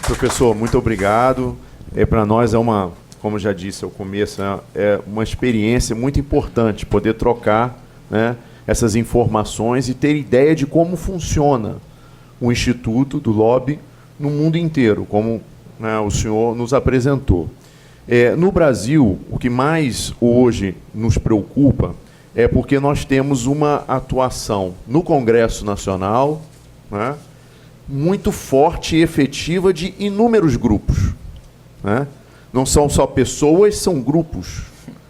Professor, muito obrigado. Para nós como já disse ao começo, é uma experiência muito importante poder trocar, né, essas informações e ter ideia de como funciona o Instituto do Lobby no mundo inteiro, como, né, o senhor nos apresentou. No Brasil, o que mais hoje nos preocupa é porque nós temos uma atuação no Congresso Nacional, né, muito forte e efetiva de inúmeros grupos, né? Não são só pessoas, são grupos.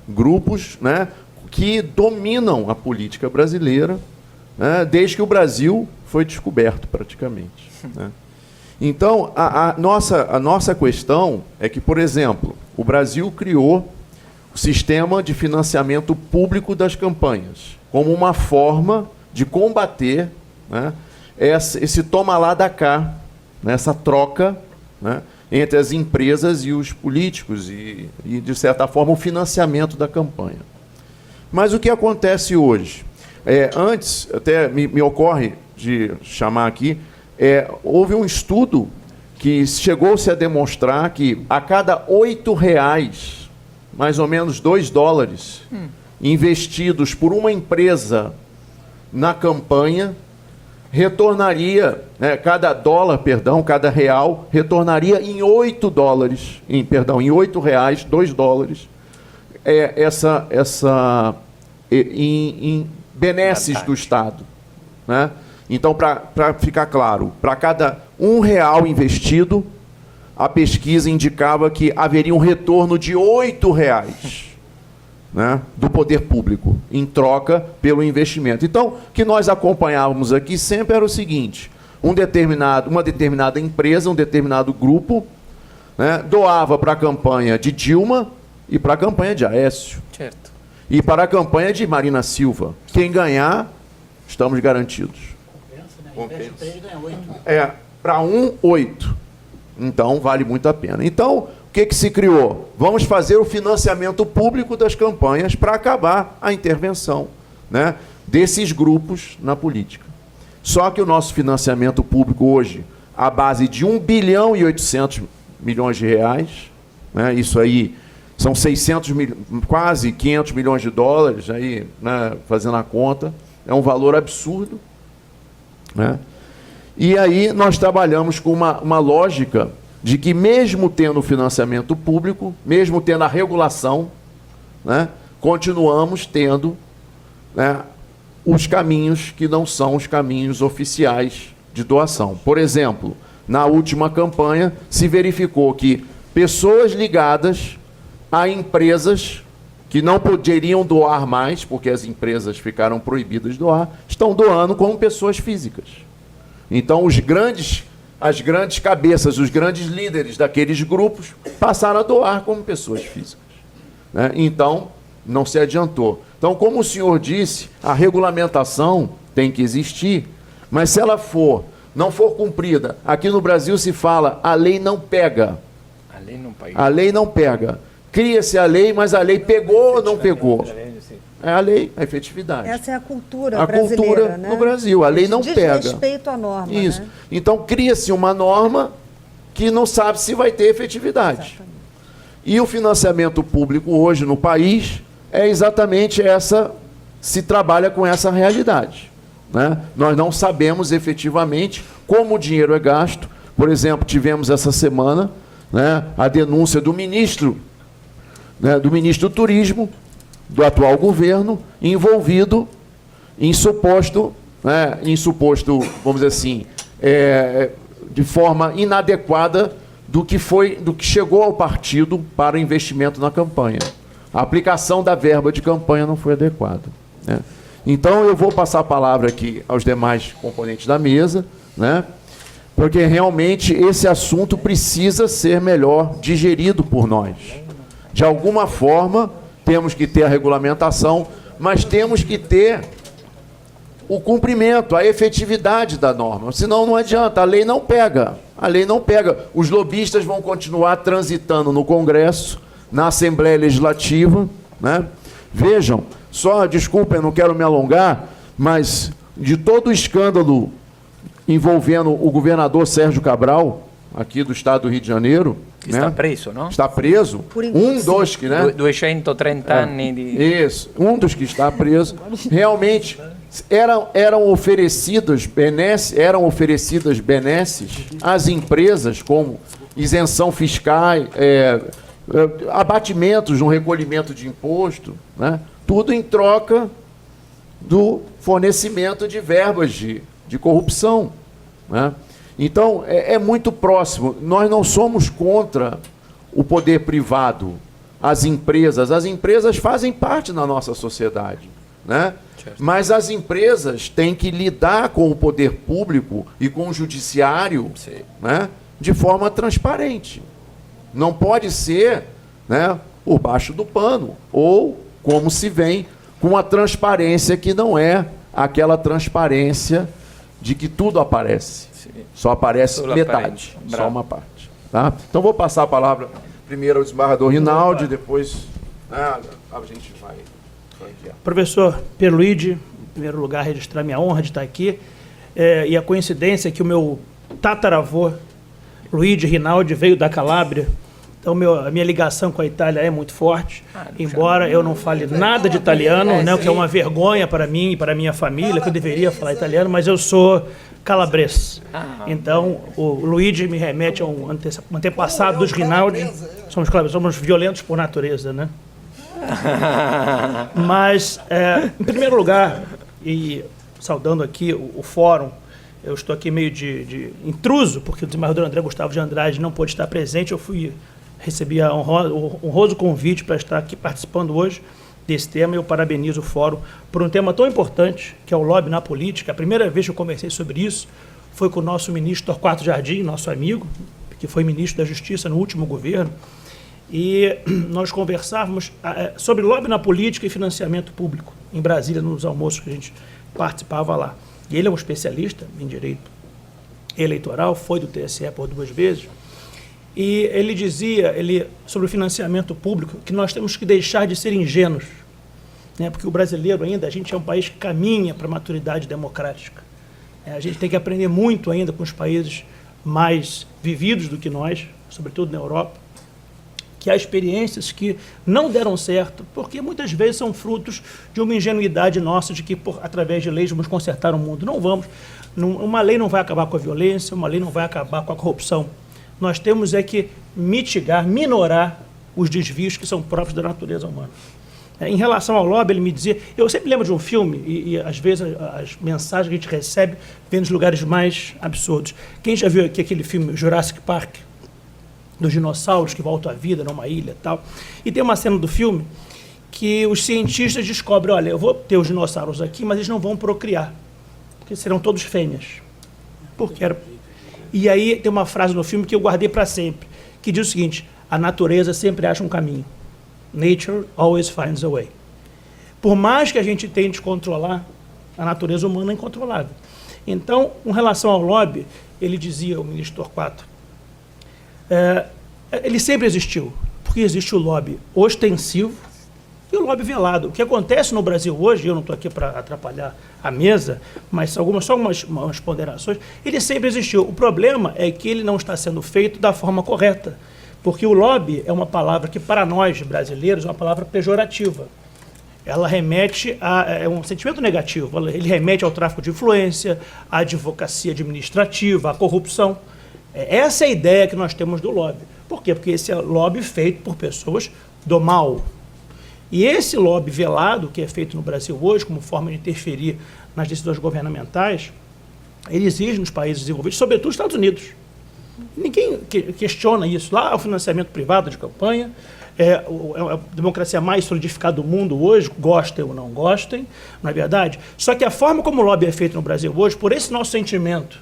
Grupos, né, que dominam a política brasileira, né, desde que o Brasil foi descoberto, praticamente, né? Então, a nossa questão é que, por exemplo, o Brasil criou o sistema de financiamento público das campanhas como uma forma de combater, né, esse toma lá da cá, né, essa troca, né, entre as empresas e os políticos e, de certa forma, o financiamento da campanha. Mas o que acontece hoje? Antes, até me ocorre de chamar aqui, houve um estudo que chegou-se a demonstrar que a cada R$8, mais ou menos $2, investidos por uma empresa na campanha, retornaria, né, cada real, retornaria em $8, em R$8, $2, em benesses do Estado, né? Então, para ficar claro, para cada R$1 investido, a pesquisa indicava que haveria um retorno de R$8, né, do poder público, em troca pelo investimento. Então, o que nós acompanhávamos aqui sempre era o seguinte: uma determinada empresa, um determinado grupo, né, doava para a campanha de Dilma e para a campanha de Aécio. Certo. E para a campanha de Marina Silva. Quem ganhar, estamos garantidos. Compensa. Para R$8. Então, vale muito a pena. Então, o que se criou? Vamos fazer o financiamento público das campanhas para acabar a intervenção, né, desses grupos na política. Só que o nosso financiamento público hoje, à base de R$1 bilhão e 800 milhões de reais, né, isso aí são quase 500 milhões de dólares, aí, né, fazendo a conta, é um valor absurdo, né? E aí nós trabalhamos com uma lógica de que, mesmo tendo financiamento público, mesmo tendo a regulação, né, continuamos tendo, né, os caminhos que não são os caminhos oficiais de doação. Por exemplo, na última campanha se verificou que pessoas ligadas a empresas que não poderiam doar mais, porque as empresas ficaram proibidas de doar, estão doando como pessoas físicas. Então, as grandes cabeças, os grandes líderes daqueles grupos passaram a doar como pessoas físicas, né? Então, não se adiantou. Então, como o senhor disse, a regulamentação tem que existir, mas se ela não for cumprida, aqui no Brasil se fala, a lei não pega. A lei não pega. Cria-se a lei, mas a lei pegou ou não pegou? É a lei, a efetividade. Essa é a cultura brasileira. A cultura, né, no Brasil. A lei não pega. Desrespeito à norma. Isso. Né? Então, cria-se uma norma que não sabe se vai ter efetividade. Exatamente. E o financiamento público hoje no país é exatamente se trabalha com essa realidade, né? Nós não sabemos efetivamente como o dinheiro é gasto. Por exemplo, tivemos essa semana, né, a denúncia do ministro, né, do Turismo, do atual governo, envolvido em suposto, vamos dizer assim, de forma inadequada do que chegou ao partido para o investimento na campanha. A aplicação da verba de campanha não foi adequada, né? Então, eu vou passar a palavra aqui aos demais componentes da mesa, né, porque realmente esse assunto precisa ser melhor digerido por nós. De alguma forma, temos que ter a regulamentação, mas temos que ter o cumprimento, a efetividade da norma. Senão não adianta, a lei não pega. A lei não pega. Os lobistas vão continuar transitando no Congresso, na Assembleia Legislativa, né? Vejam, só, desculpa, eu não quero me alongar, mas de todo o escândalo envolvendo o governador Sérgio Cabral, aqui do estado do Rio de Janeiro... Que está preso, não? Está preso. Dos que, né? 230 anos de... Isso, dos que está preso. Realmente, eram oferecidas benesses às empresas, como isenção fiscal, abatimentos no recolhimento de imposto, né? Tudo em troca do fornecimento de verbas de corrupção, né? Então, é muito próximo. Nós não somos contra o poder privado, as empresas fazem parte da nossa sociedade, né? Mas as empresas têm que lidar com o poder público e com o judiciário, né, de forma transparente. Não pode ser, né, por baixo do pano, ou como se vem com a transparência que não é aquela transparência de que tudo aparece. Só aparece metade, só uma parte. Tá? Então, vou passar a palavra primeiro ao desembargador Rinaldi, depois a gente vai franquear. Professor Pierluigi, em primeiro lugar, registrar minha honra de estar aqui, e a coincidência é que o meu tataravô, Luigi Rinaldi, veio da Calábria. Então, a minha ligação com a Itália é muito forte, embora eu não fale nada de italiano, né, o que é uma vergonha para mim e para a minha família, que eu deveria falar italiano, mas eu sou calabres. Então, o Luigi me remete a um antepassado dos Rinaldi. Somos violentos por natureza, né? Mas, em primeiro lugar, e saudando aqui o fórum, eu estou aqui meio de intruso, porque o desembargador André Gustavo de Andrade não pôde estar presente. Recebi o honroso convite para estar aqui participando hoje desse tema, e eu parabenizo o fórum por um tema tão importante, que é o lobby na política. A primeira vez que eu conversei sobre isso foi com o nosso ministro Torquato Jardim, nosso amigo, que foi ministro da Justiça no último governo, e nós conversávamos sobre lobby na política e financiamento público, em Brasília, nos almoços que a gente participava lá. E ele é um especialista em direito eleitoral, foi do TSE por 2 vezes, e ele dizia, sobre o financiamento público, que nós temos que deixar de ser ingênuos, né? Porque o brasileiro ainda, a gente é um país que caminha para a maturidade democrática. A gente tem que aprender muito ainda com os países mais vividos do que nós, sobretudo na Europa, que há experiências que não deram certo, porque muitas vezes são frutos de uma ingenuidade nossa, de que, através de leis, vamos consertar o mundo. Não vamos. Uma lei não vai acabar com a violência, uma lei não vai acabar com a corrupção. Nós temos que mitigar, minorar os desvios que são próprios da natureza humana. Em relação ao lobby, ele me dizia... Eu sempre lembro de um filme, e às vezes as mensagens que a gente recebe vêm dos lugares mais absurdos. Quem já viu aqui aquele filme Jurassic Park, dos dinossauros que voltam à vida numa ilha e tal? E tem uma cena do filme que os cientistas descobrem, olha, eu vou ter os dinossauros aqui, mas eles não vão procriar, porque serão todos fêmeas. Porque era... E aí tem uma frase no filme que eu guardei para sempre, que diz o seguinte: a natureza sempre acha um caminho. Nature always finds a way. Por mais que a gente tente controlar, a natureza humana é incontrolável. Então, com relação ao lobby, ele dizia, o ministro Torquato, ele sempre existiu, porque existe o lobby ostensivo e o lobby velado. O que acontece no Brasil hoje, eu não estou aqui para atrapalhar a mesa, mas só algumas ponderações, ele sempre existiu. O problema é que ele não está sendo feito da forma correta, porque o lobby é uma palavra que, para nós brasileiros, é uma palavra pejorativa. Ela remete a um sentimento negativo, ele remete ao tráfico de influência, à advocacia administrativa, à corrupção. Essa é a ideia que nós temos do lobby. Por quê? Porque esse é lobby feito por pessoas do mal. E esse lobby velado, que é feito no Brasil hoje, como forma de interferir nas decisões governamentais, ele exige nos países desenvolvidos, sobretudo nos Estados Unidos. Ninguém questiona isso. Lá é o financiamento privado de campanha, é a democracia mais solidificada do mundo hoje, gostem ou não gostem, não é verdade? Só que a forma como o lobby é feito no Brasil hoje, por esse nosso sentimento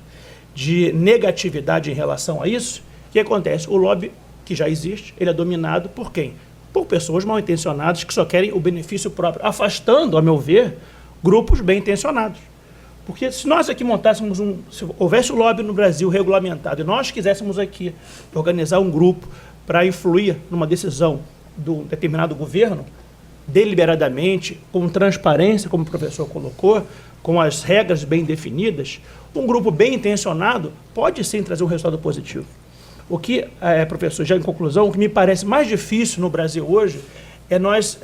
de negatividade em relação a isso, o que acontece? O lobby, que já existe, ele é dominado por quem? Por pessoas mal intencionadas que só querem o benefício próprio, afastando, a meu ver, grupos bem intencionados. Porque se nós aqui montássemos se houvesse o lobby no Brasil regulamentado e nós quiséssemos aqui organizar um grupo para influir numa decisão de um determinado governo, deliberadamente, com transparência, como o professor colocou, com as regras bem definidas, um grupo bem intencionado pode sim trazer um resultado positivo. O que, professor, já em conclusão, o que me parece mais difícil no Brasil hoje é nós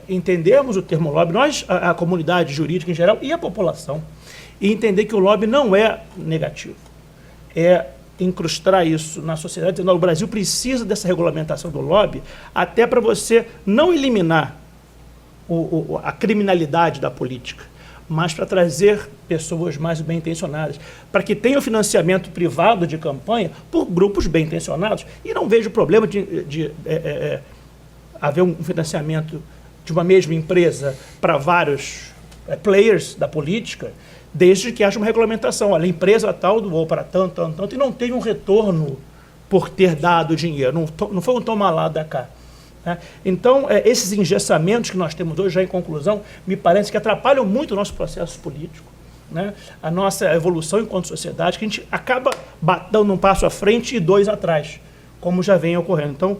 entendermos o termo lobby, nós, a comunidade jurídica em geral e a população, e entender que o lobby não é negativo. É incrustar isso na sociedade, dizendo que o Brasil precisa dessa regulamentação do lobby, até para você não eliminar a criminalidade da política, mas para trazer pessoas mais bem intencionadas, para que tenha o financiamento privado de campanha por grupos bem intencionados. E não vejo problema de haver um financiamento de uma mesma empresa para vários players da política, desde que haja uma regulamentação. Olha, a empresa tal doou para tanto, e não tem um retorno por ter dado dinheiro. Não foi um toma lá da cá. Né? Então, esses engessamentos que nós temos hoje, já em conclusão, me parece que atrapalham muito o nosso processo político, né? A nossa evolução enquanto sociedade, que a gente acaba dando um passo à frente e dois atrás, como já vem ocorrendo. Então,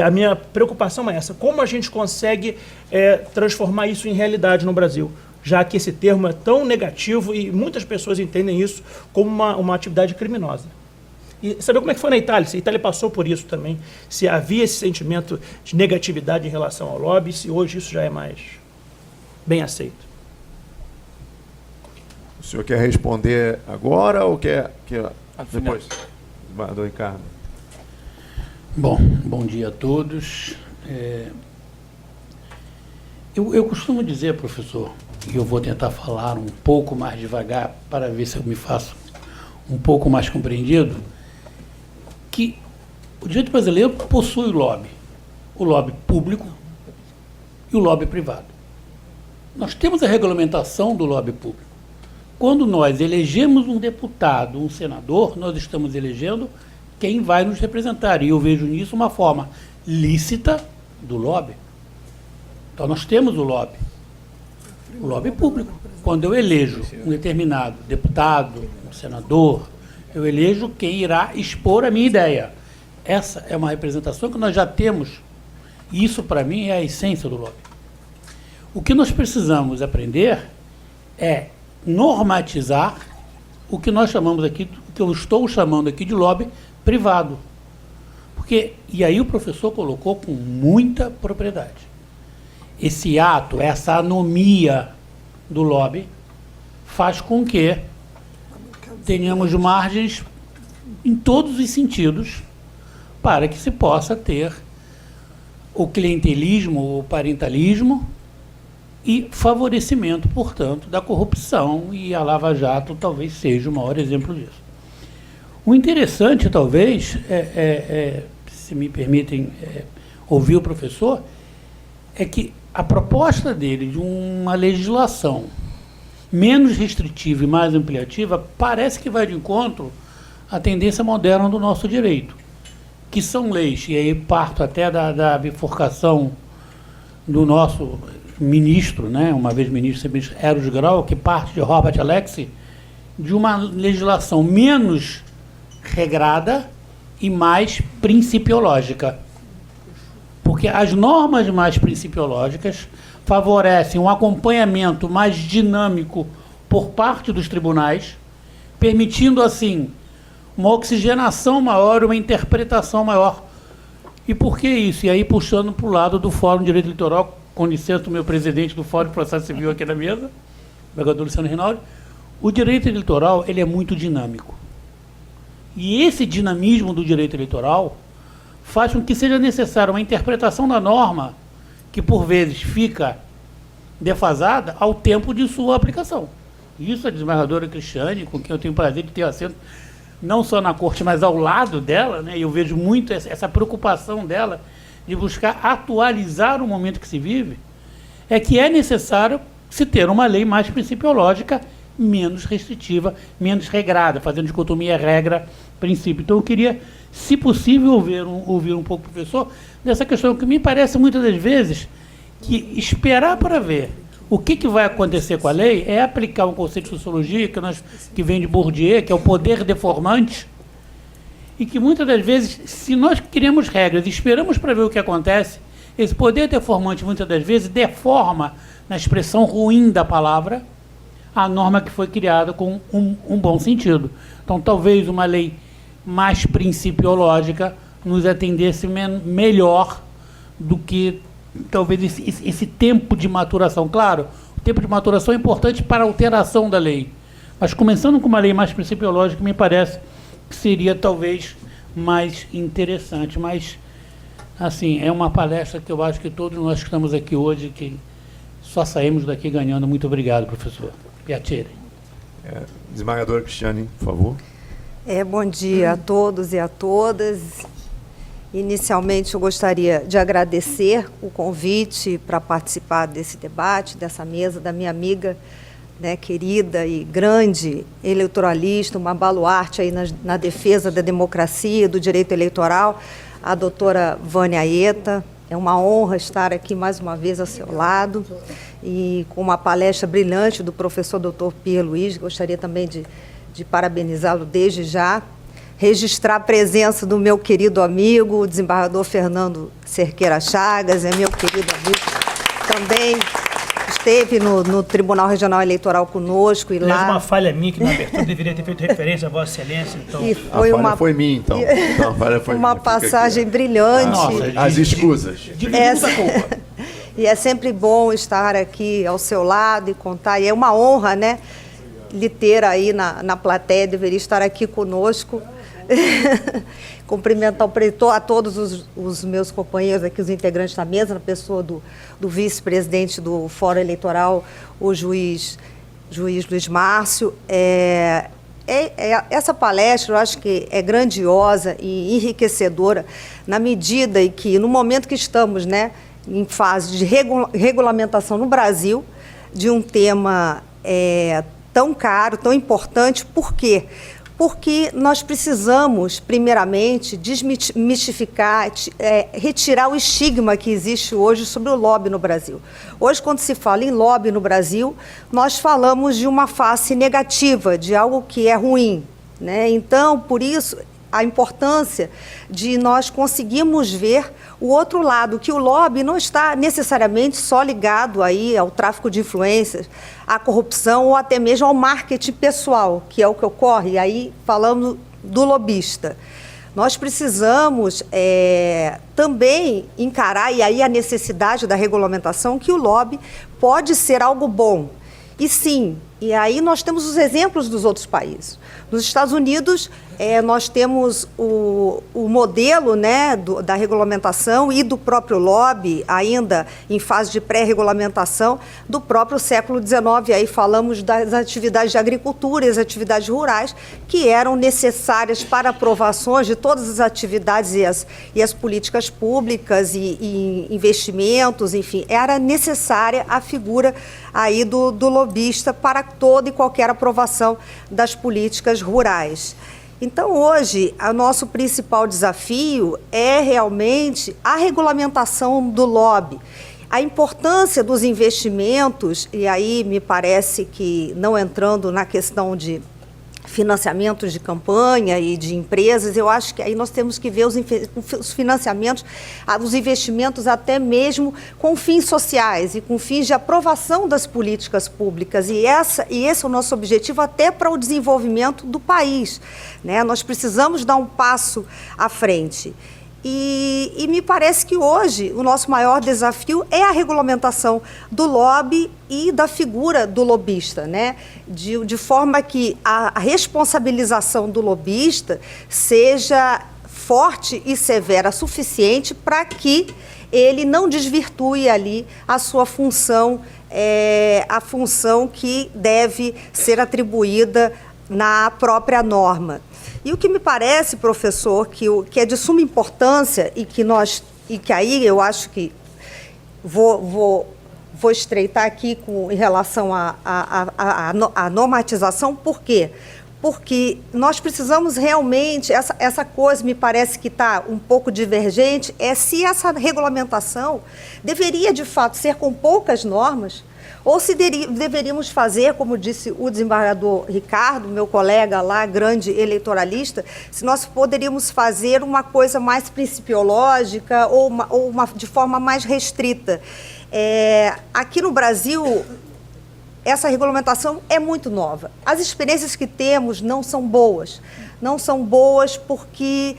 a minha preocupação é essa: como a gente consegue transformar isso em realidade no Brasil, já que esse termo é tão negativo e muitas pessoas entendem isso como uma atividade criminosa. E saber como é que foi na Itália, se a Itália passou por isso também, se havia esse sentimento de negatividade em relação ao lobby, se hoje isso já é mais bem aceito. O senhor quer responder agora ou quer depois? Do Ricardo. Bom dia a todos. Eu costumo dizer, professor, e eu vou tentar falar um pouco mais devagar para ver se eu me faço um pouco mais compreendido, que o direito brasileiro possui o lobby público e o lobby privado. Nós temos a regulamentação do lobby público. Quando nós elegemos um deputado, um senador, nós estamos elegendo quem vai nos representar. E eu vejo nisso uma forma lícita do lobby. Então, nós temos o lobby público. Quando eu elejo um determinado deputado, um senador, eu elejo quem irá expor a minha ideia. Essa é uma representação que nós já temos. E isso, para mim, é a essência do lobby. O que nós precisamos aprender é normatizar o que nós chamamos aqui, o que eu estou chamando aqui de lobby privado. Porque, e aí o professor colocou com muita propriedade, esse ato, essa anomia do lobby faz com que tenhamos margens em todos os sentidos para que se possa ter o clientelismo, o parentalismo e favorecimento, portanto, da corrupção, e a Lava Jato talvez seja o maior exemplo disso. O interessante, talvez, se me permitem ouvir o professor, é que a proposta dele de uma legislação menos restritiva e mais ampliativa parece que vai de encontro à tendência moderna do nosso direito, que são leis, e aí parto até da bifurcação do nosso ministro, né, uma vez ministro Eros Grau, que parte de Robert Alexi, de uma legislação menos regrada e mais principiológica. Porque as normas mais principiológicas favorecem um acompanhamento mais dinâmico por parte dos tribunais, permitindo, assim, uma oxigenação maior, uma interpretação maior. E por que isso? E aí, puxando para o lado do Fórum de Direito Eleitoral, com licença do meu presidente do Fórum de Processo Civil aqui na mesa, o vereador Luciano Rinaldi, o direito eleitoral ele é muito dinâmico. E esse dinamismo do direito eleitoral faz com que seja necessária uma interpretação da norma que, por vezes, fica defasada ao tempo de sua aplicação. Isso a desembargadora Cristiane, com quem eu tenho o prazer de ter assento, não só na corte, mas ao lado dela, né, e eu vejo muito essa preocupação dela de buscar atualizar o momento que se vive, é que é necessário se ter uma lei mais principiológica, menos restritiva, menos regrada, fazendo dicotomia regra-princípio. Então, eu queria, se possível, ouvir um pouco o professor dessa questão, que me parece, muitas das vezes, que esperar para ver O que vai acontecer com a lei é aplicar um conceito de sociologia que vem de Bourdieu, que é o poder deformante, e que muitas das vezes, se nós criamos regras e esperamos para ver o que acontece, esse poder deformante muitas das vezes deforma, na expressão ruim da palavra, a norma que foi criada com um bom sentido. Então, talvez uma lei mais principiológica nos atendesse melhor do que talvez esse tempo de maturação. Claro, o tempo de maturação é importante para a alteração da lei, mas começando com uma lei mais principiológica, me parece que seria talvez mais interessante. Mas, assim, é uma palestra que eu acho que todos nós que estamos aqui hoje, que só saímos daqui ganhando. Muito obrigado, professor. Piacere. Desembargadora Cristiane, por favor. Bom dia a todos e a todas. Inicialmente, eu gostaria de agradecer o convite para participar desse debate, dessa mesa, da minha amiga, né, querida e grande eleitoralista, uma baluarte aí na defesa da democracia, do direito eleitoral, a doutora Vânia Aeta. É uma honra estar aqui mais uma vez ao seu lado e com uma palestra brilhante do professor Dr. Pierre Luiz. Gostaria também de parabenizá-lo desde já. Registrar a presença do meu querido amigo, o desembargador Fernando Cerqueira Chagas, é meu querido amigo, também esteve no Tribunal Regional Eleitoral conosco. E lá... uma falha minha, que na abertura deveria ter feito referência à Vossa Excelência. Então... E foi a falha foi minha, então. Não, a falha foi uma minha. passagem brilhante. Nossa, As escusas. Dividimos a culpa. E é sempre bom estar aqui ao seu lado e contar, e é uma honra, né, lhe ter aí na plateia, deveria estar aqui conosco. Cumprimentar a todos os meus companheiros aqui, os integrantes da mesa, na pessoa do vice-presidente do Fórum Eleitoral, o juiz Luiz Márcio. Essa palestra, eu acho que é grandiosa e enriquecedora, na medida em que, no momento que estamos, né, em fase de regulamentação no Brasil, de um tema tão caro, tão importante. Por quê? Porque nós precisamos, primeiramente, desmistificar, retirar o estigma que existe hoje sobre o lobby no Brasil. Hoje, quando se fala em lobby no Brasil, nós falamos de uma face negativa, de algo que é ruim, né? Então, por isso, a importância de nós conseguirmos ver o outro lado, que o lobby não está necessariamente só ligado aí ao tráfico de influências, à corrupção ou até mesmo ao marketing pessoal, que é o que ocorre, e aí falamos do lobista. Nós precisamos também encarar, e aí a necessidade da regulamentação, que o lobby pode ser algo bom. E sim, e aí nós temos os exemplos dos outros países. Nos Estados Unidos, nós temos o modelo, né, da regulamentação e do próprio lobby, ainda em fase de pré-regulamentação, do próprio século XIX. Aí falamos das atividades de agricultura e as atividades rurais, que eram necessárias para aprovações de todas as atividades e as políticas públicas e investimentos, enfim. Era necessária a figura aí do lobista para toda e qualquer aprovação das políticas rurais. Então, hoje, o nosso principal desafio é realmente a regulamentação do lobby. A importância dos investimentos, e aí me parece que, não entrando na questão de financiamentos de campanha e de empresas, eu acho que aí nós temos que ver os financiamentos, os investimentos até mesmo com fins sociais e com fins de aprovação das políticas públicas. E esse é o nosso objetivo até para o desenvolvimento do país, né? Nós precisamos dar um passo à frente. E me parece que hoje o nosso maior desafio é a regulamentação do lobby e da figura do lobista, né? De forma que a responsabilização do lobista seja forte e severa suficiente para que ele não desvirtue ali a sua função, a função que deve ser atribuída na própria norma. E o que me parece, professor, que é de suma importância e que aí eu acho que vou estreitar aqui em relação à normatização. Por quê? Porque nós precisamos realmente, essa coisa me parece que está um pouco divergente, se essa regulamentação deveria, de fato, ser com poucas normas, Ou se deveríamos fazer, como disse o desembargador Ricardo, meu colega lá, grande eleitoralista, se nós poderíamos fazer uma coisa mais principiológica ou de forma mais restrita. Aqui no Brasil, essa regulamentação é muito nova. As experiências que temos não são boas. Não são boas porque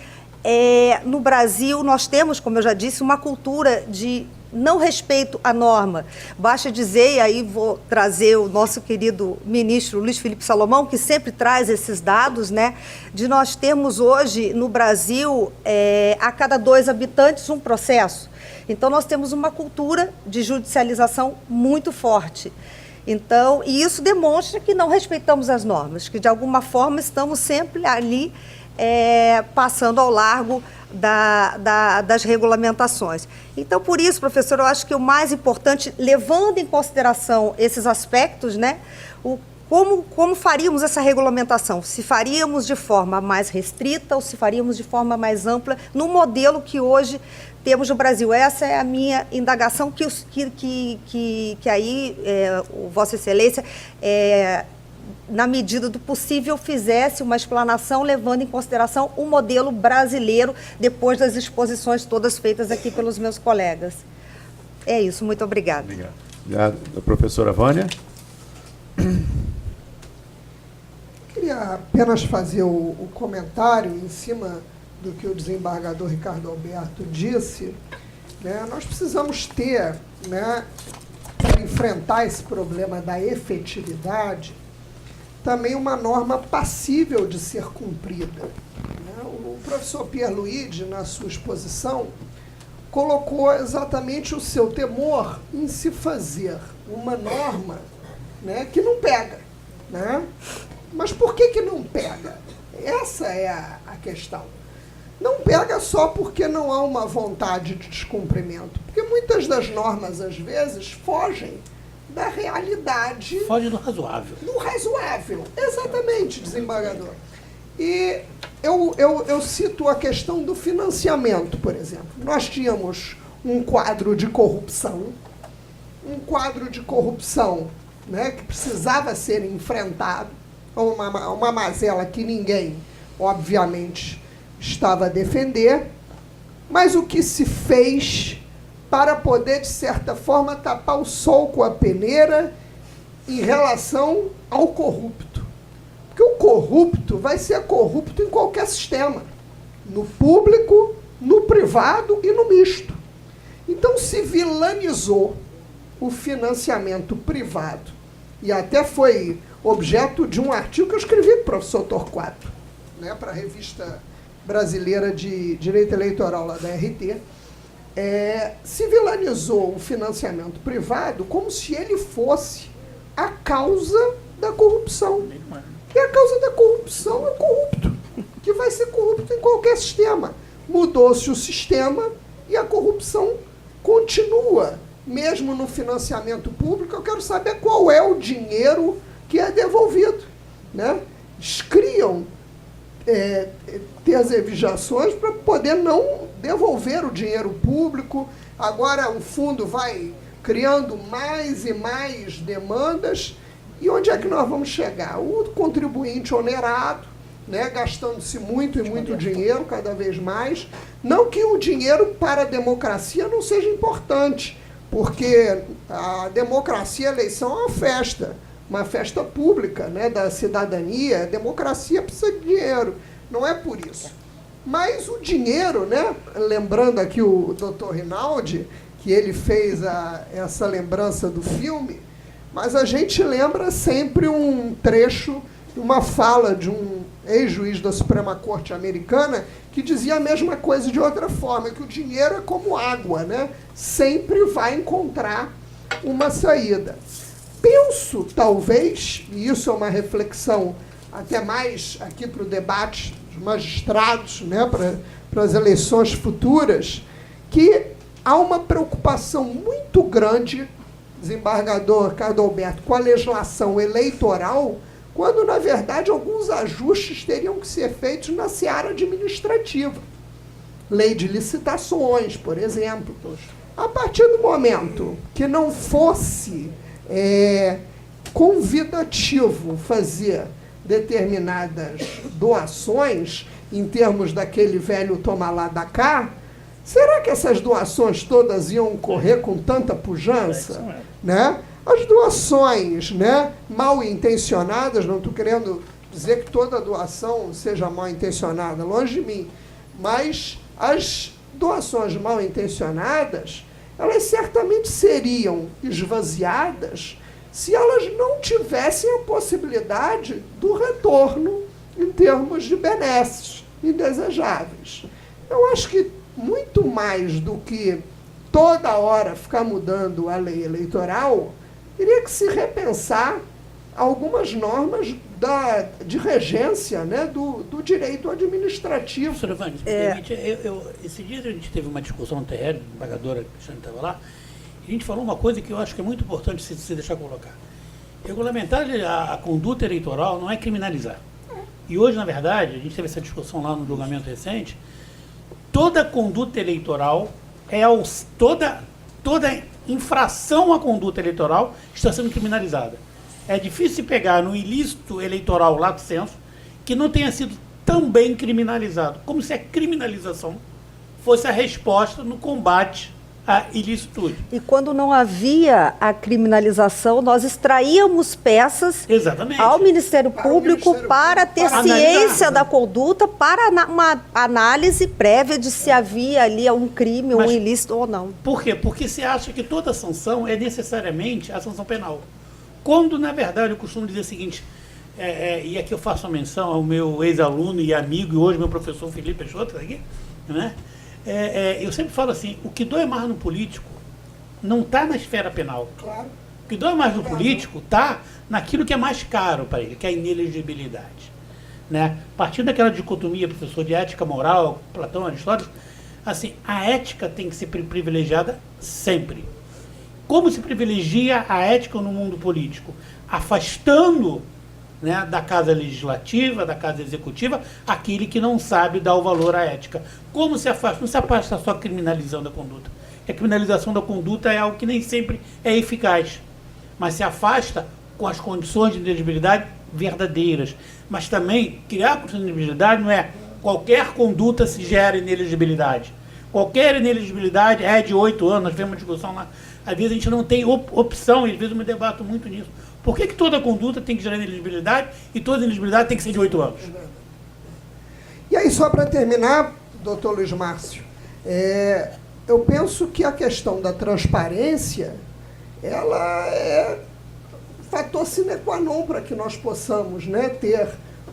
no Brasil nós temos, como eu já disse, uma cultura de não respeito à norma. Basta dizer, e aí vou trazer o nosso querido ministro Luiz Felipe Salomão, que sempre traz esses dados, né, de nós termos hoje no Brasil, a cada 2 habitantes, um processo. Então, nós temos uma cultura de judicialização muito forte. Então, e isso demonstra que não respeitamos as normas, que de alguma forma estamos sempre ali passando ao largo das regulamentações. Então, por isso, professor, eu acho que o mais importante, levando em consideração esses aspectos, né, como faríamos essa regulamentação? Se faríamos de forma mais restrita ou se faríamos de forma mais ampla no modelo que hoje temos no Brasil? Essa é a minha indagação, que aí, Vossa Excelência, na medida do possível, fizesse uma explanação levando em consideração o modelo brasileiro, depois das exposições todas feitas aqui pelos meus colegas. É isso, muito obrigada. Obrigado. Professora Vânia? Queria apenas fazer o comentário em cima do que o desembargador Ricardo Alberto disse. Né? Nós precisamos ter, né, para enfrentar esse problema da efetividade, também uma norma passível de ser cumprida. Né? O professor Pierluigi, na sua exposição, colocou exatamente o seu temor em se fazer uma norma, né, que não pega. Né? Mas por que não pega? Essa é a questão. Não pega só porque não há uma vontade de descumprimento, porque muitas das normas, às vezes, fogem da realidade. Foge do razoável. Do razoável, exatamente, desembargador. E eu cito a questão do financiamento, por exemplo. Nós tínhamos um quadro de corrupção, né, que precisava ser enfrentado, uma mazela que ninguém, obviamente, estava a defender, mas o que se fez para poder, de certa forma, tapar o sol com a peneira em relação ao corrupto. Porque o corrupto vai ser corrupto em qualquer sistema, no público, no privado e no misto. Então, se vilanizou o financiamento privado, e até foi objeto de um artigo que eu escrevi para o professor Torquato, né, para a Revista Brasileira de Direito Eleitoral, lá da RT, se vilanizou o financiamento privado como se ele fosse a causa da corrupção. E a causa da corrupção é corrupto, que vai ser corrupto em qualquer sistema. Mudou-se o sistema e a corrupção continua, mesmo no financiamento público. Eu quero saber qual é o dinheiro que é devolvido. Né? Eles criam terceirizações para poder não devolver o dinheiro público. Agora o fundo vai criando mais e mais demandas. E onde é que nós vamos chegar? O contribuinte onerado, né, gastando-se muito e muito dinheiro, cada vez mais. Não que o dinheiro para a democracia não seja importante, porque a democracia, a eleição é uma festa pública, né, da cidadania. A democracia precisa de dinheiro, não é por isso. Mas o dinheiro, né, lembrando aqui o doutor Rinaldi, que ele fez essa lembrança do filme, mas a gente lembra sempre um trecho, uma fala de um ex-juiz da Suprema Corte americana que dizia a mesma coisa de outra forma, que o dinheiro é como água, né? Sempre vai encontrar uma saída. Penso, talvez, e isso é uma reflexão até mais aqui para o debate dos magistrados, né, para as eleições futuras, que há uma preocupação muito grande, desembargador Ricardo Alberto, com a legislação eleitoral, quando, na verdade, alguns ajustes teriam que ser feitos na seara administrativa. Lei de licitações, por exemplo. A partir do momento que não fosse convidativo fazer determinadas doações, em termos daquele velho toma lá da cá, será que essas doações todas iam ocorrer com tanta pujança? Né? As doações, né, mal intencionadas, não estou querendo dizer que toda doação seja mal intencionada, longe de mim, mas as doações mal intencionadas, elas certamente seriam esvaziadas se elas não tivessem a possibilidade do retorno em termos de benesses indesejáveis. Eu acho que muito mais do que toda hora ficar mudando a lei eleitoral, teria que se repensar algumas normas de regência, né, do direito administrativo. Professor Evandro, se me permite, esse dia a gente teve uma discussão no TR, a embargadora Cristiane estava lá, e a gente falou uma coisa que eu acho que é muito importante se deixar colocar. Regulamentar a conduta eleitoral não é criminalizar. E hoje, na verdade, a gente teve essa discussão lá no julgamento recente, toda conduta eleitoral, toda infração à conduta eleitoral está sendo criminalizada. É difícil pegar no ilícito eleitoral lato sensu que não tenha sido também criminalizado, como se a criminalização fosse a resposta no combate à ilicitude. E quando não havia a criminalização, nós extraíamos peças Exatamente. ao Ministério Público para ter ciência da conduta, para uma análise prévia de se havia ali um crime, um ilícito ou não. Por quê? Porque se acha que toda sanção é necessariamente a sanção penal. Quando, na verdade, eu costumo dizer o seguinte, e aqui eu faço uma menção ao meu ex-aluno e amigo, e hoje meu professor Felipe Peixoto, aqui, né? Eu sempre falo assim, o que dói mais no político não está na esfera penal. Claro. O que dói mais no político está naquilo que é mais caro para ele, que é a inelegibilidade. Né? Partindo daquela dicotomia, professor, de ética moral, Platão, Aristóteles, assim, a ética tem que ser privilegiada sempre. Como se privilegia a ética no mundo político? Afastando, né, da casa legislativa, da casa executiva, aquele que não sabe dar o valor à ética. Como se afasta? Não se afasta só criminalizando a conduta. A criminalização da conduta é algo que nem sempre é eficaz, mas se afasta com as condições de inelegibilidade verdadeiras. Mas também, criar condições de inelegibilidade não é qualquer conduta se gera inelegibilidade. Qualquer inelegibilidade é de 8 anos, nós tivemos uma discussão lá. Às vezes a gente não tem opção, e às vezes eu me debato muito nisso. Por que toda conduta tem que gerar inelegibilidade e toda inelegibilidade tem que ser de 8 anos? E aí, só para terminar, doutor Luiz Márcio, eu penso que a questão da transparência, ela é fator sine qua non para que nós possamos, né, ter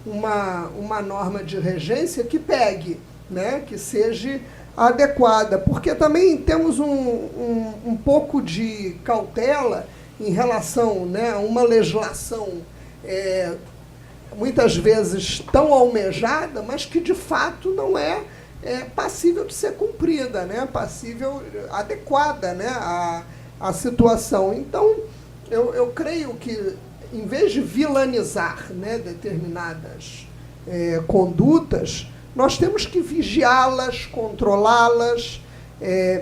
uma norma de regência que pegue, né, que seja adequada, porque também temos um pouco de cautela em relação, né, a uma legislação muitas vezes tão almejada, mas que de fato não é passível de ser cumprida, né, passível, adequada, né, à situação. Então, eu creio que, em vez de vilanizar, né, determinadas condutas, nós temos que vigiá-las, controlá-las,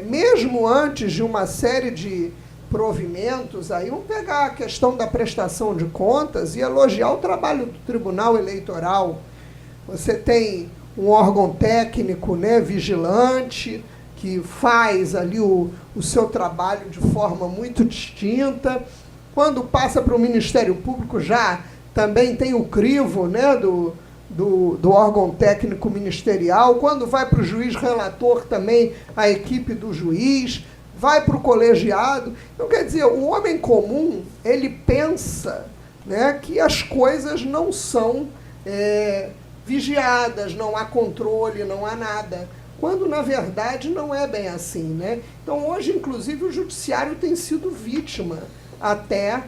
mesmo antes de uma série de provimentos. Aí vamos pegar a questão da prestação de contas e elogiar o trabalho do Tribunal Eleitoral. Você tem um órgão técnico, né, vigilante, que faz ali o seu trabalho de forma muito distinta. Quando passa para o Ministério Público, já também tem o crivo, né, do órgão técnico ministerial. Quando vai para o juiz relator, também a equipe do juiz, vai para o colegiado. Então, quer dizer, o homem comum, ele pensa, né, que as coisas não são vigiadas, não há controle, não há nada, quando, na verdade, não é bem assim, né? Então, hoje, inclusive, o judiciário tem sido vítima até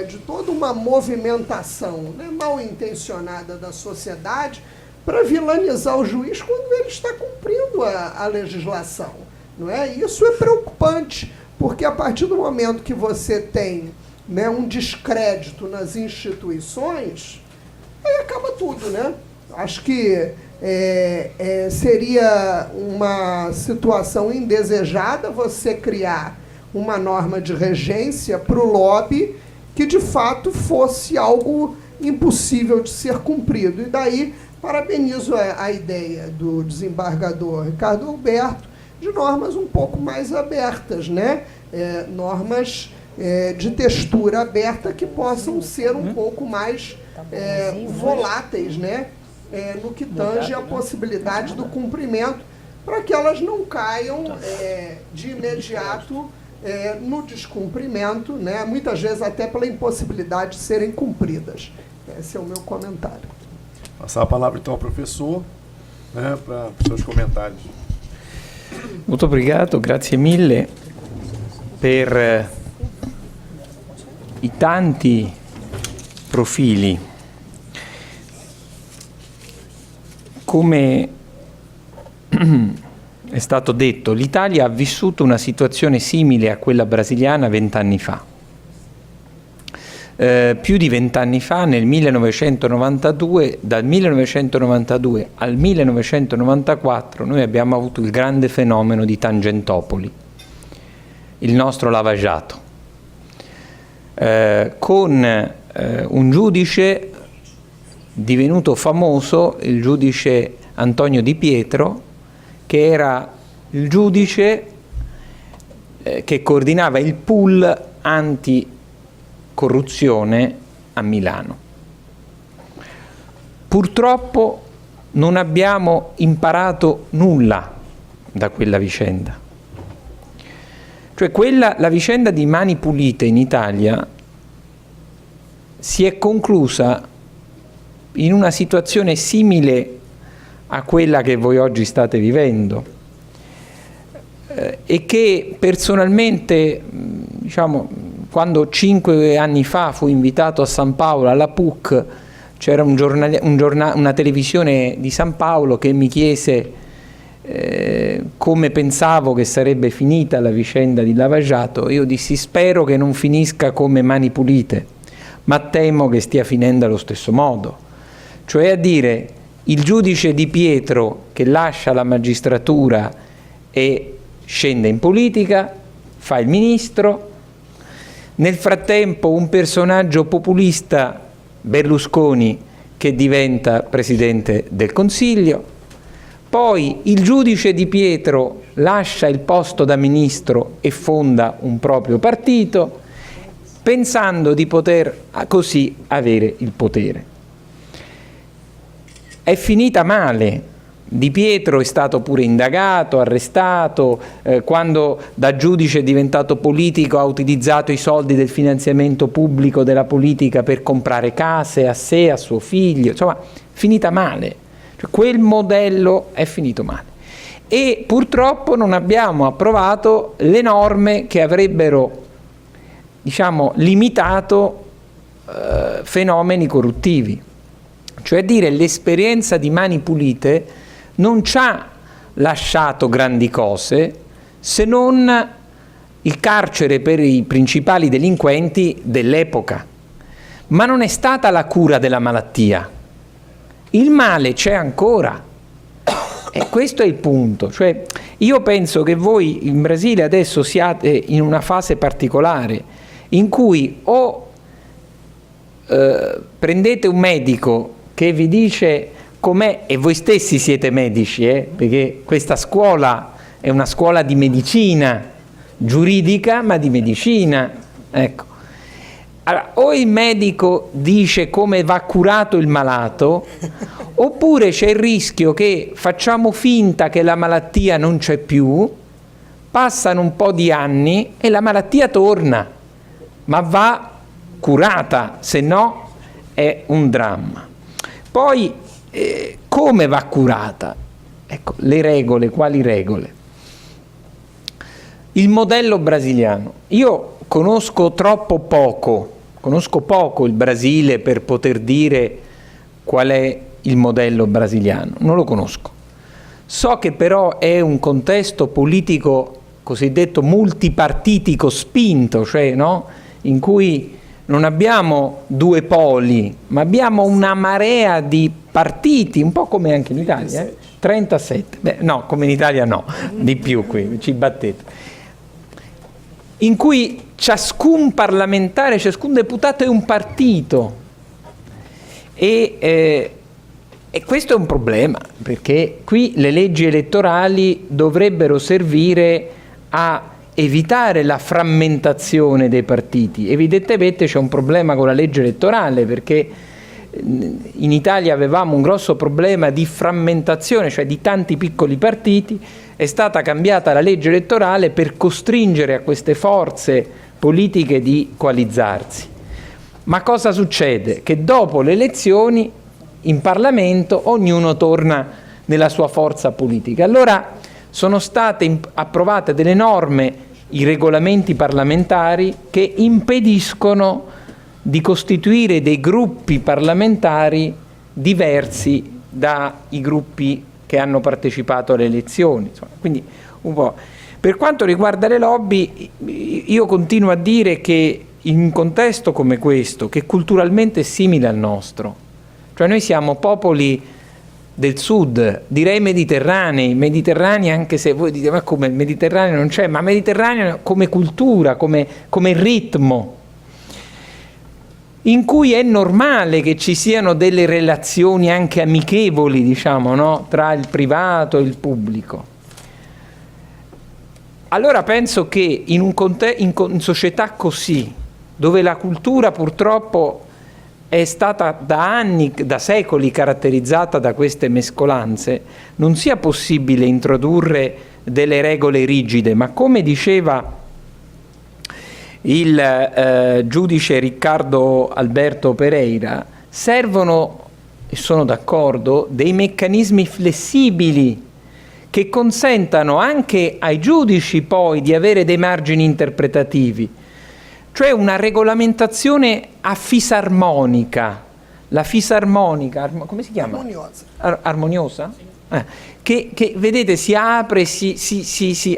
de toda uma movimentação, né, mal intencionada da sociedade para vilanizar o juiz quando ele está cumprindo a legislação. Não é? Isso é preocupante, porque a partir do momento que você tem, né, um descrédito nas instituições, aí acaba tudo, né? Acho que seria uma situação indesejada você criar uma norma de regência para o lobby que, de fato, fosse algo impossível de ser cumprido. E daí, parabenizo a ideia do desembargador Ricardo Alberto de normas um pouco mais abertas, né? Normas de textura aberta que possam ser um pouco mais voláteis, né? No que tange a possibilidade do cumprimento, para que elas não caiam de imediato no descumprimento, né? Muitas vezes até pela impossibilidade de serem cumpridas. Esse é o meu comentário. Passar a palavra então ao professor, né, para os seus comentários. Molto obrigado, grazie mille per i tanti profili. Come è stato detto, l'Italia ha vissuto una situazione simile a quella brasiliana 20 anni fa. Più di 20 anni fa, nel 1992, dal 1992 al 1994, noi abbiamo avuto il grande fenomeno di Tangentopoli, il nostro lavagiato, con un giudice divenuto famoso, il giudice Antonio Di Pietro, che era il giudice che coordinava il pool anticorruzione a Milano. Purtroppo non abbiamo imparato nulla da quella vicenda. Cioè la vicenda di Mani Pulite in Italia si è conclusa in una situazione simile a quella che voi oggi state vivendo e che personalmente, diciamo, quando 5 anni fa fui invitato a San Paolo alla PUC, c'era una televisione di San Paolo che mi chiese come pensavo che sarebbe finita la vicenda di lavagiato. Io dissi: spero che non finisca come Mani Pulite, ma temo che stia finendo allo stesso modo. Cioè, a dire, il giudice Di Pietro che lascia la magistratura e scende in politica, fa il ministro, nel frattempo un personaggio populista, Berlusconi, che diventa Presidente del Consiglio, poi il giudice Di Pietro lascia il posto da ministro e fonda un proprio partito, pensando di poter così avere il potere. È finita male. Di Pietro è stato pure indagato, arrestato, quando da giudice è diventato politico ha utilizzato i soldi del finanziamento pubblico della politica per comprare case a sé, a suo figlio, insomma, finita male. Cioè, quel modello è finito male. E purtroppo non abbiamo approvato le norme che avrebbero, diciamo, limitato fenomeni corruttivi. Cioè, dire, l'esperienza di Mani Pulite non ci ha lasciato grandi cose, se non il carcere per i principali delinquenti dell'epoca, ma non è stata la cura della malattia. Il male c'è ancora, e questo è il punto. Cioè, io penso che voi in Brasile adesso siate in una fase particolare in cui o prendete un medico che vi dice com'è, e voi stessi siete medici, perché questa scuola è una scuola di medicina, giuridica, ma di medicina, ecco. Allora, o il medico dice come va curato il malato, oppure c'è il rischio che facciamo finta che la malattia non c'è più, passano un po' di anni e la malattia torna, ma va curata, se no è un dramma. Poi come va curata? Ecco, le regole, quali regole? Il modello brasiliano. Io conosco poco il Brasile per poter dire qual è il modello brasiliano, non lo conosco. So che però è un contesto politico cosiddetto multipartitico spinto, cioè, no? In cui non abbiamo due poli, ma abbiamo una marea di partiti, un po' come anche in Italia, 37. Beh, no, come in Italia no, di più qui, ci battete. in cui ciascun parlamentare, ciascun deputato è un partito. E questo è un problema, perché qui le leggi elettorali dovrebbero servire a evitare la frammentazione dei partiti. Evidentemente c'è un problema con la legge elettorale, perché in Italia avevamo un grosso problema di frammentazione, cioè di tanti piccoli partiti. È stata cambiata la legge elettorale per costringere a queste forze politiche di coalizzarsi. Ma cosa succede? Che dopo le elezioni in Parlamento ognuno torna nella sua forza politica. Allora sono state approvate delle norme, i regolamenti parlamentari, che impediscono di costituire dei gruppi parlamentari diversi dai gruppi che hanno partecipato alle elezioni. Insomma, quindi un po'. Per quanto riguarda le lobby, io continuo a dire che in un contesto come questo, che culturalmente è simile al nostro, cioè noi siamo popoli del sud, direi mediterranei, anche se voi dite ma come il Mediterraneo non c'è, ma Mediterraneo come cultura, come ritmo, in cui è normale che ci siano delle relazioni anche amichevoli, diciamo, no? Tra il privato e il pubblico. Allora penso che in società così, dove la cultura purtroppo è stata da anni, da secoli caratterizzata da queste mescolanze, non sia possibile introdurre delle regole rigide, ma come diceva il giudice Riccardo Alberto Pereira, servono, e sono d'accordo, dei meccanismi flessibili che consentano anche ai giudici poi di avere dei margini interpretativi, cioè una regolamentazione a fisarmonica. La fisarmonica, come si chiama? Armoniosa. Armoniosa? Che vedete si apre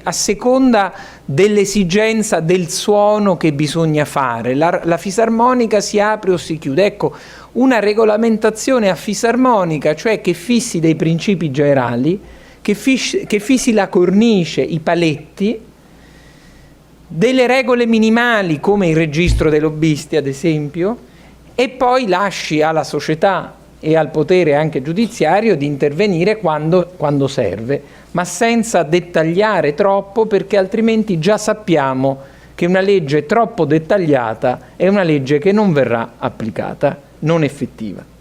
a seconda dell'esigenza del suono che bisogna fare. La fisarmonica si apre o si chiude. Ecco, una regolamentazione a fisarmonica, cioè che fissi dei principi generali, che fissi la cornice, i paletti, delle regole minimali come il registro dei lobbisti ad esempio, e poi lasci alla società e al potere anche giudiziario di intervenire quando serve, ma senza dettagliare troppo, perché altrimenti già sappiamo che una legge troppo dettagliata è una legge che non verrà applicata, non effettiva.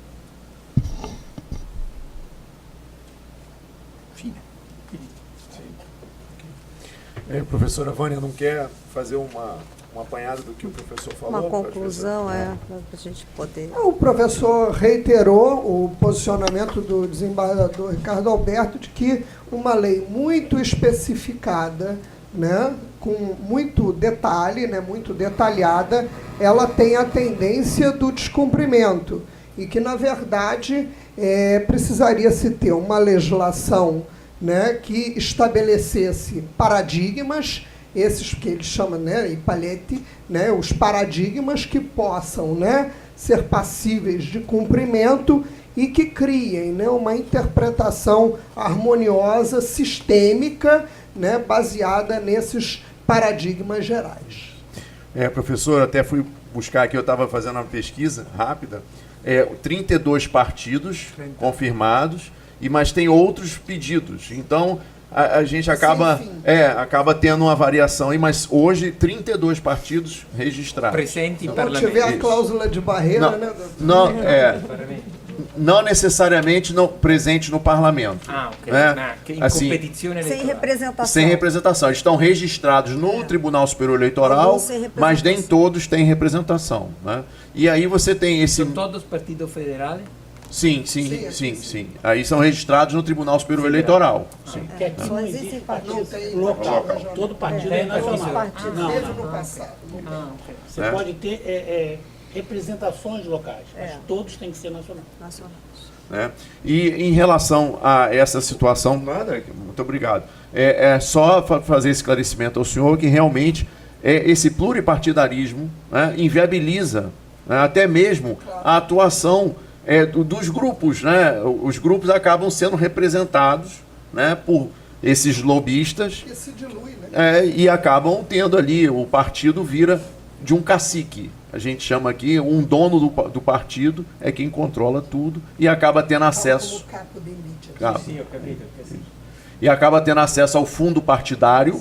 Professora Vânia, não quer fazer uma apanhada do que o professor falou? Uma conclusão, para a gente poder... O professor reiterou o posicionamento do desembargador Ricardo Alberto de que uma lei muito especificada, né, com muito detalhe, né, muito detalhada, ela tem a tendência do descumprimento e que, na verdade, precisaria se ter uma legislação, né, que estabelecesse paradigmas, esses que ele chama, né, Ipalete, né, os paradigmas que possam, né, ser passíveis de cumprimento e que criem, né, uma interpretação harmoniosa, sistêmica, né, baseada nesses paradigmas gerais. Professor, até fui buscar aqui, eu estava fazendo uma pesquisa rápida, 32 partidos confirmados, mas tem outros pedidos. Então, a gente acaba tendo uma variação aí, mas hoje 32 partidos registrados. Presente em Se não parlamento. tiver a cláusula de barreira, Não, né? não necessariamente presente no parlamento. Ah, ok. Né? Em Assim, competizione Sem elettorale. representação. sem representação. Estão registrados no Tribunal Superior Eleitoral, Alguns sem representação. mas nem todos têm representação. Né? E aí você tem esse... São todos partidos federais? Sim. Aí são registrados no Tribunal Superior Eleitoral. Sim. Porque aqui Só não existem existe partidos. partido local. Todo partido é nacional. partidos. Não, Teve não. no passado. Você É. pode ter representações locais, mas É. todos têm que ser nacional. Nacional. Né? E em relação a essa situação, muito obrigado. Só fazer esclarecimento ao senhor que realmente esse pluripartidarismo, né, inviabiliza, né, até mesmo a atuação dos grupos. Né? Os grupos acabam sendo representados, né, por esses lobistas Que se dilui, né? e acabam tendo ali, o partido vira de um cacique. A gente chama aqui, um dono do partido é quem controla tudo e acaba tendo acesso. Como capo de elite. Acaba. E acaba tendo acesso ao fundo partidário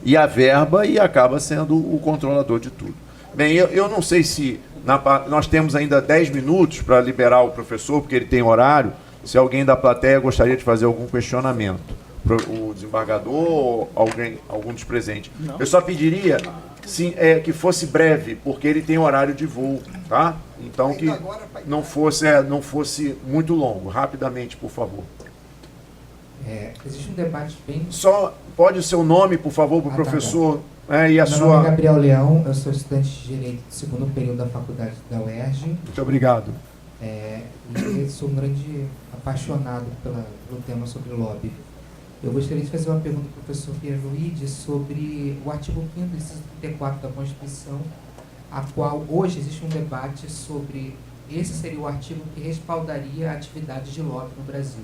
e à verba e acaba sendo o controlador de tudo. Bem, eu não sei se nós temos ainda 10 minutos para liberar o professor, porque ele tem horário. Se alguém da plateia gostaria de fazer algum questionamento, o desembargador ou algum dos presentes. Não. Eu só pediria que fosse breve, porque ele tem horário de voo, tá? Então que não fosse muito longo. Rapidamente, por favor. Existe um debate bem... Só pode o seu nome, por favor, para o professor, e a Meu sua... nome é Gabriel Leão, eu sou estudante de Direito do segundo período da faculdade da UERJ. Muito obrigado. E sou um grande apaixonado pelo tema sobre lobby. Eu gostaria de fazer uma pergunta para o professor Pierluigi sobre o artigo 5º, inciso 34 da Constituição, a qual hoje existe um debate sobre esse seria o artigo que respaldaria a atividade de lobby no Brasil.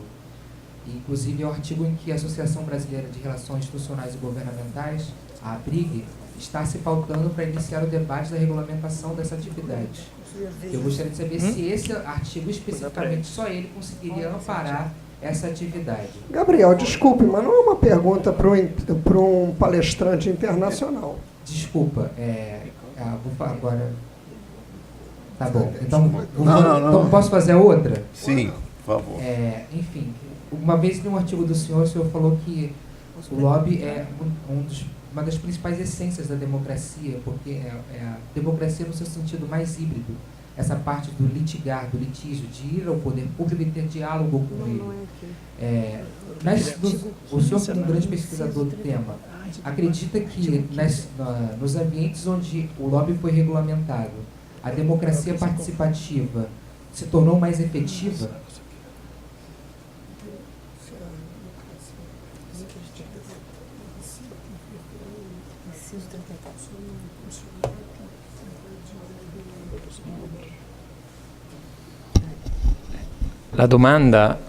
Inclusive, é o artigo em que a Associação Brasileira de Relações Institucionais e Governamentais, a ABRIG, está se pautando para iniciar o debate da regulamentação dessa atividade. Eu gostaria de saber se esse artigo, especificamente, só ele conseguiria amparar essa atividade. Gabriel, desculpe, mas não é uma pergunta para um palestrante internacional. Desculpa, vou falar agora... Tá bom, então, Não. Posso fazer a outra? Sim, por favor. Enfim, uma vez em um artigo do senhor, o senhor falou que o lobby é uma das principais essências da democracia, porque é a democracia no seu sentido mais híbrido, essa parte do litigar, do litígio, de ir ao poder público e ter diálogo com ele. O senhor, como um grande pesquisador do tema, acredita que nos ambientes onde o lobby foi regulamentado, a democracia participativa se tornou mais efetiva? La domanda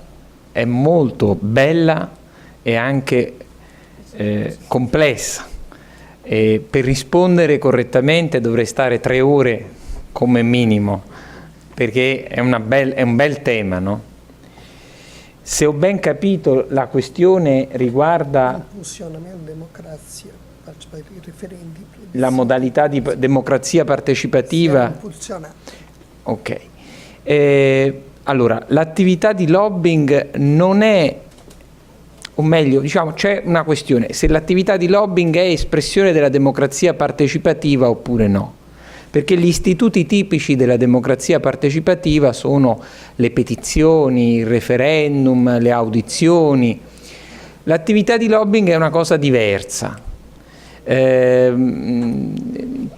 è molto bella e anche complessa. E per rispondere correttamente dovrei stare 3 ore come minimo, perché è un bel tema, no? Se ho ben capito, la questione riguarda la modalità di democrazia partecipativa. Ok. Allora, l'attività di lobbying non è, o meglio, diciamo, c'è una questione, se l'attività di lobbying è espressione della democrazia partecipativa oppure no. Perché gli istituti tipici della democrazia partecipativa sono le petizioni, il referendum, le audizioni. L'attività di lobbying è una cosa diversa.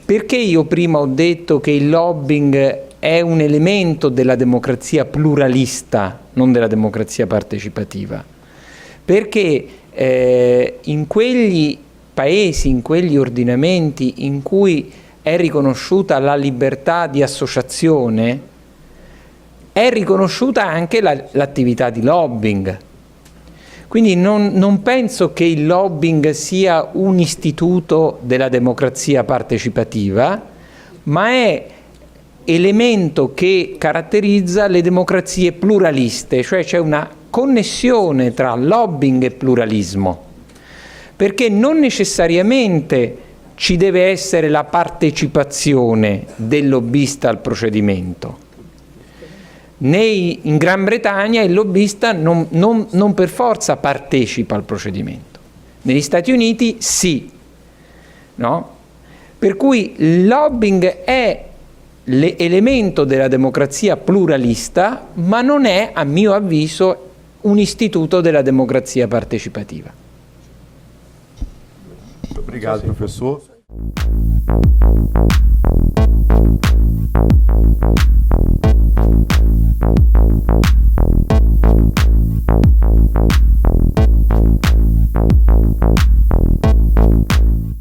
Perché io prima ho detto che il lobbying è un elemento della democrazia pluralista, non della democrazia partecipativa? Perché in quegli paesi, in quegli ordinamenti in cui è riconosciuta la libertà di associazione, è riconosciuta anche l'attività di lobbying. Quindi non penso che il lobbying sia un istituto della democrazia partecipativa, ma è elemento che caratterizza le democrazie pluraliste, cioè c'è una connessione tra lobbying e pluralismo, perché non necessariamente ci deve essere la partecipazione del lobbista al procedimento. In Gran Bretagna il lobbista non per forza partecipa al procedimento. Negli Stati Uniti sì, no? Per cui il lobbying è l'elemento della democrazia pluralista, ma non è, a mio avviso, un istituto della democrazia partecipativa. Obrigado, professor.